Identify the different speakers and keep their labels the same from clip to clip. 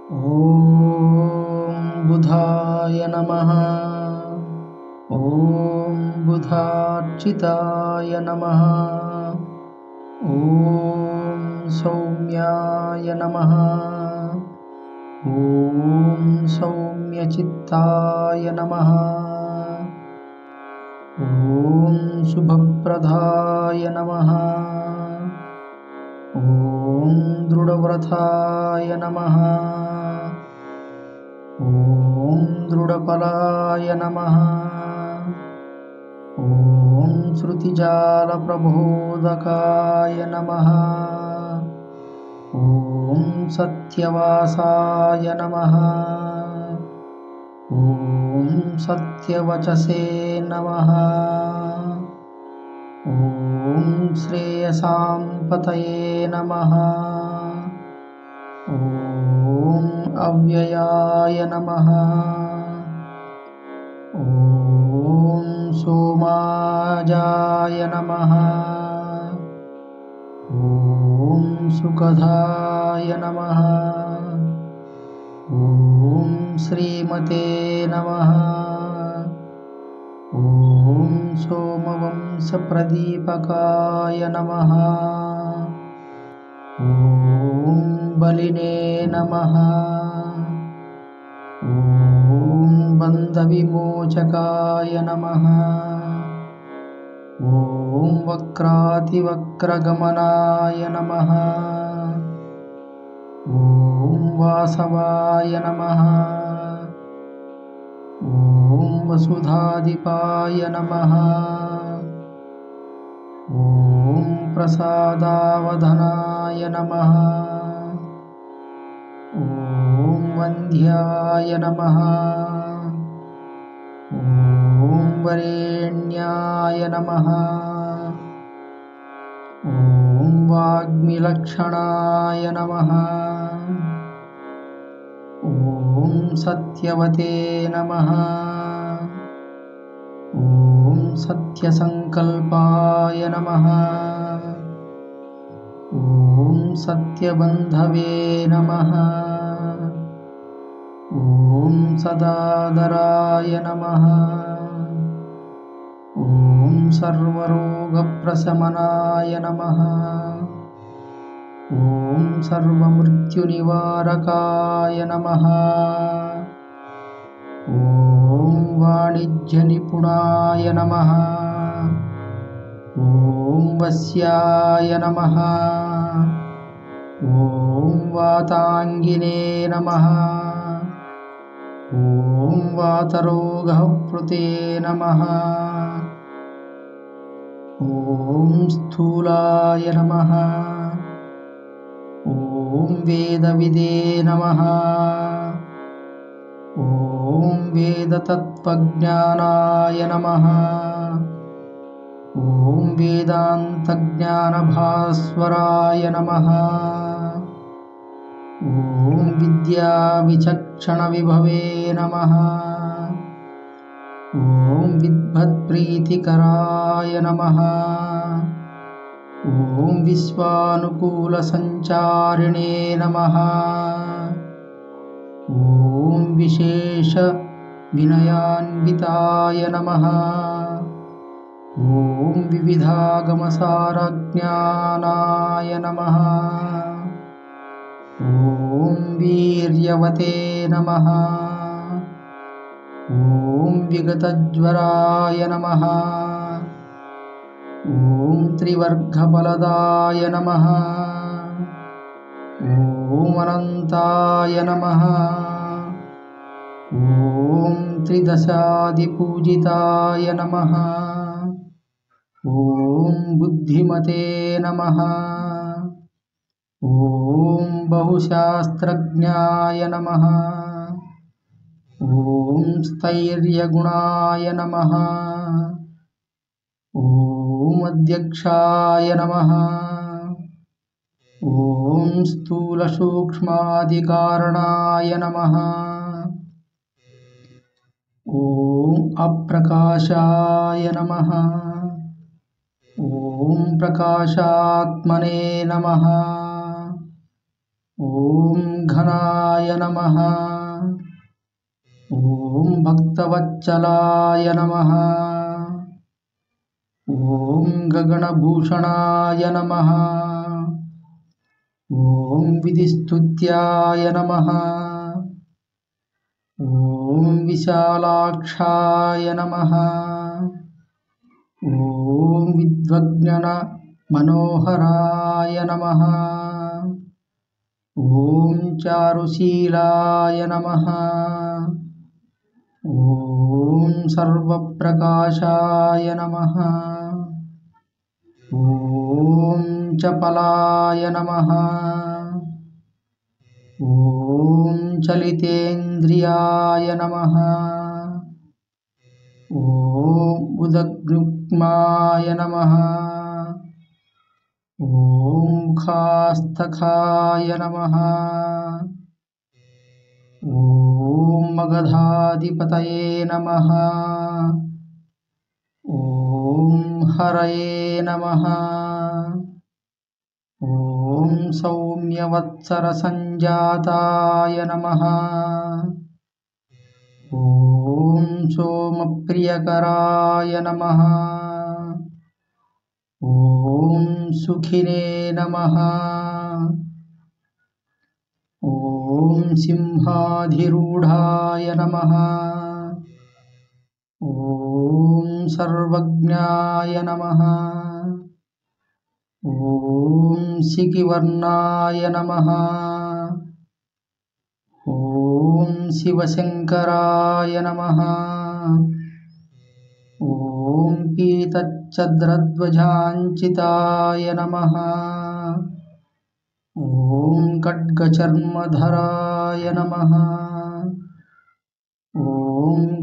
Speaker 1: ॐ बुधाय नमः। ॐ बुधार्चिताय नमः। ॐ सौम्याय नमः। ॐ सौम्यचित्ताय नमः। ॐ शुभप्रदाय नमः। ॐ दृढव्रताय नमः। ॐ दृढफलाय नमः। ॐ श्रुतिजालप्रबोधकाय नमः। ॐ सत्यवासाय नमः। ॐ सत्यवचसे नमः। ॐ श्रेयसां पतये नमः। ॐ अव्ययाय नमः। ॐ सोमाजाय नमः। ॐ सुखदाय नमः। ॐ श्रीमते नमः। ॐ सोमवंशप्रदीपकाय नमः। ॐ बलिने नमः। ॐ बन्धविमोचकाय नमः। ॐ वक्रातिवक्रगमनाय नमः। ॐ वासवाय नमः। ॐ वसुधाधिपाय नमः। ॐ प्रसादावधनाय नमः। ॐ वन्द्याय नमः। ॐ वरेण्याय नमः। ॐ वाग्मिलक्षणाय नमः। ॐ सत्यवते नमः। ॐ सत्यसङ्कल्पाय नमः। ॐ सत्यबन्धवे नमः। ॐ सदादराय नमः। ॐ सर्वरोगप्रशमनाय नमः। ॐ सर्वमृत्युनिवारकाय नमः। ॐ वाणिज्यनिपुणाय नमः। ॐ वस्याय नमः। ॐ वाताङ्गिने नमः। ॐ वातरोगहृते नमः। ॐ स्थूलाय नमः। ॐ वेदविदे नमः। ॐ वेदतत्त्वज्ञानाय नमः। ॐ वेदान्तज्ञानभास्वराय नमः। ॐ विद्याविचक्षणविभवे नमः। ॐ विद्वत्प्रीतिकराय नमः। ॐ विश्वानुकूलसञ्चारिणे नमः। ॐ विशेषविनयान्विताय नमः। ॐ विविधागमसारज्ञानाय नमः। ॐ वीर्यवते नमः। ॐ विगतज्वराय नमः। ॐ त्रिवर्गफलदाय नमः। ॐ अनन्ताय नमः। ॐ त्रिदशादिपूजिताय नमः। ॐ बुद्धिमते नमः। ॐ बहुशास्त्रज्ञाय नमः। ॐ स्थैर्यगुणाय नमः। ॐ अध्यक्षाय नमः। ॐ स्थूलसूक्ष्मादिकारणाय नमः। ॐ अप्रकाशाय नमः। ॐ प्रकाशात्मने नमः। ॐ घनाय नमः। ॐ भक्तवत्सलाय नमः। ॐ गगनभूषणाय नमः। ॐ विधिस्तुत्याय नमः। ॐ विशालाक्षाय नमः। ॐ विद्वज्ञनमनोहराय नमः। ॐ चारुशीलाय नमः। ॐ सर्वप्रकाशाय नमः। ॐ चपलाय नमः। ॐ चलितेन्द्रियाय नमः। ॐ उदग्नुग्माय नमः। ॐ मुखास्तखाय नमः। ॐ मगधाधिपतये नमः। ॐ हरये नमः। ॐ सौम्यवत्सरसञ्जाताय नमः। ॐ सोमप्रियकराय नमः। ॐ सुखिने नमः। ॐ सिंहाधिरूढाय नमः। ॐ सर्वज्ञाय नमः। ॐ सिकिवर्णाय नमः। ॐ शिवशङ्कराय नमः। ॐ पीतच्छद्रध्वजाञ्चिताय नमः। ॐ खड्गचर्मधराय नमः। ॐ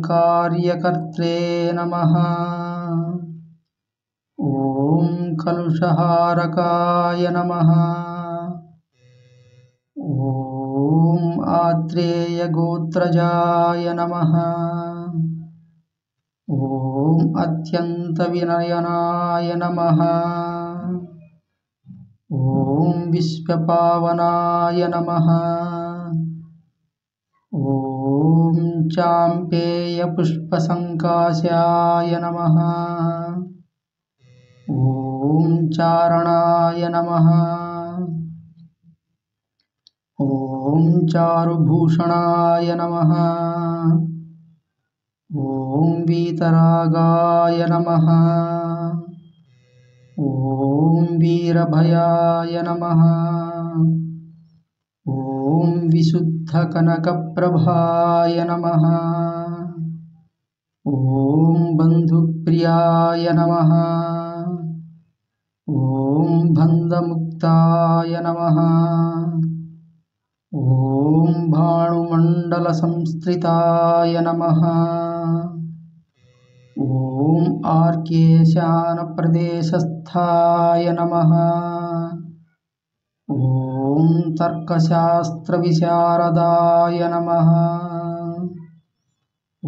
Speaker 1: कार्यकर्त्रे नमः। ॐ कलुषहारकाय नमः। ॐ आत्रेयगोत्रजाय नमः। ॐ अत्यन्तविनयनाय नमः। ॐ विश्वपावनाय नमः। ॐ चाम्पेयपुष्पसङ्काशाय नमः। ॐ चारणाय नमः। ॐ चारुभूषणाय नमः। ॐ वीतरागाय नमः। ॐ वीरभयाय नमः। ॐ विशुद्धकनकप्रभाय नमः। ॐ बन्धुप्रियाय नमः। ॐ बन्धमुक्ताय नमः। ॐ भानुमण्डलसंस्थिताय नमः। ॐ आर्केशानप्रदेशस्थाय नमः। ॐ तर्कशास्त्रविशारदाय नमः। ॐ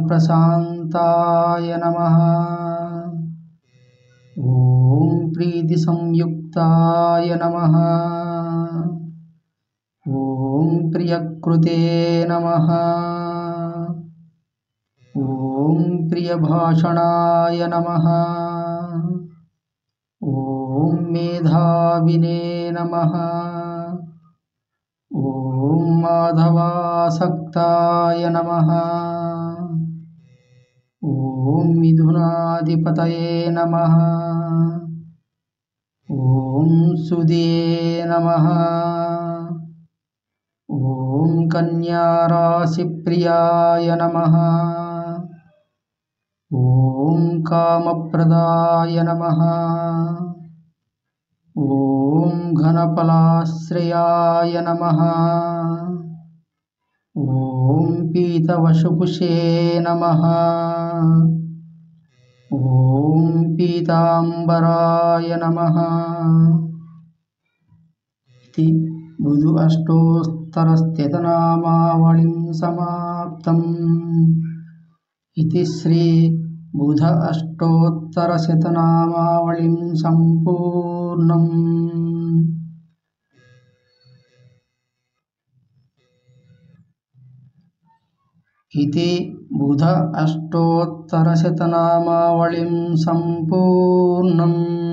Speaker 1: प्रशान्ताय नमः। ॐ प्रीतिसंयुक्ताय नमः। ॐ प्रियकृते नमः। ॐ प्रियभाषणाय नमः। ॐ मेधाविने नमः। ॐ माधवासक्ताय नमः। ॐ मिथुनाधिपतये नमः। ॐ सुदये नमः। ॐ कन्याराशिप्रियाय नमः। ॐ कामप्रदाय नमः। ॐ घनफलाश्रयाय नमः। ॐ पीतवशुपुषे नमः। ॐ पीताम्बराय नमः। इति बुध अष्टोत्तरशतनामावलिं समाप्तम्। इति श्री बुध अष्टोत्तरशतनामावलिं सम्पूर्णम्। इति बुध अष्टोत्तरशतनामावलिं सम्पूर्णम्।